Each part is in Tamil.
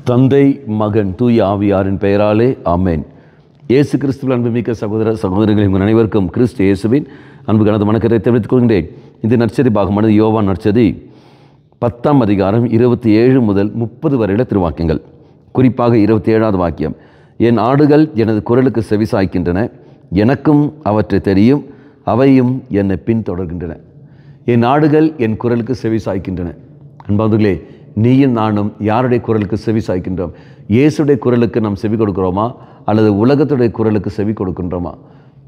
தந்தை, மகன், தூய ஆவியாரின் பெயராலே ஆமேன். இயேசு கிறிஸ்துவில் அன்புமிக்க சகோதர சகோதரிகளை உங்கள் அனைவருக்கும் கிறிஸ்து இயேசுவின் அன்பு கலந்த வணக்கத்தை தெரிவித்துக் கொள்கின்றேன். இந்த நற்செய்தி பாகமானது யோவான் நற்செய்தி 10ஆம் அதிகாரம் 27 முதல் 30 வரையுள்ள திருவாக்கியங்கள். குறிப்பாக 27வது வாக்கியம், என் ஆடுகள் எனது குரலுக்கு செவிசாய்க்கின்றன, எனக்கும் அவற்றை தெரியும், அவையும் என்னை பின்தொடர்கின்றன. என் ஆடுகள் என் குரலுக்கு செவிசாய்க்கின்றன. அன்பார்களே, நீயும் நானும் யாருடைய குரலுக்கு செவி சாய்க்கின்றோம்? இயேசுடைய குரலுக்கு நாம் செவி கொடுக்கிறோமா அல்லது உலகத்துடைய குரலுக்கு செவி கொடுக்கின்றோமா?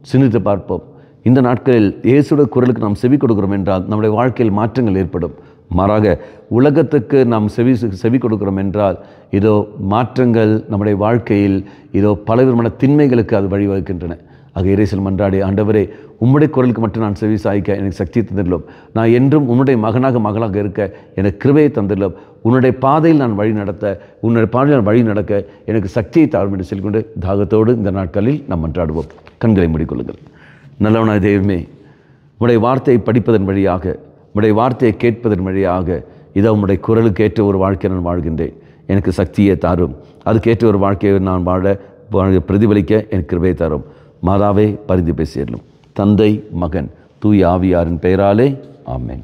சிந்தித்து பார்ப்போம். இந்த நாட்களில் இயேசுடைய குரலுக்கு நாம் செவி கொடுக்கிறோம் என்றால் நம்முடைய வாழ்க்கையில் மாற்றங்கள் ஏற்படும். மாறாக உலகத்துக்கு நாம் செவி கொடுக்கிறோம் என்றால் இதோ மாற்றங்கள் நம்முடைய வாழ்க்கையில் இதோ பலவிதமான திண்மைகளுக்கு அது வழிவகுக்கின்றன. ஆக இறைசல் மன்றாடி, ஆண்டவரே, உம்முடைய குரலுக்கு மட்டும் நான் செவி சாய்க்க எனக்கு சக்தி தந்திரலும், நான் என்றும் உன்னுடைய மகனாக இருக்க எனக்கு கிருபையை தந்திரலும், உன்னுடைய பாதையில் நான் வழி நடத்த, உன்னுடைய பாதையில் நான் வழி நடக்க எனக்கு சக்தியை தாழ்வு என்று சொல்லிக்கொண்டு தாகத்தோடு இந்த நாட்களில் நாம் மன்றாடுவோம். கண்களை மூடிக்கொள்ளுங்கள். நல்லவனாய் தெய்வமே, உம்முடைய வார்த்தையை படிப்பதன் வழியாக, உம்முடைய வார்த்தையை கேட்பதன் வழியாக இதோ உம்முடைய குரலுக்கு ஏற்ற ஒரு வாழ்க்கையை நான் வாழ்கின்றேன். எனக்கு சக்தியை தாரும். அதுக்கேற்ற ஒரு வாழ்க்கையை நான் பிரதிபலிக்க எனக்கு கிருபையை தாரும். மாதாவே, பரிந்து பேசியலும். தந்தை, மகன், தூய ஆவியாரின் பெயராலே ஆமென்.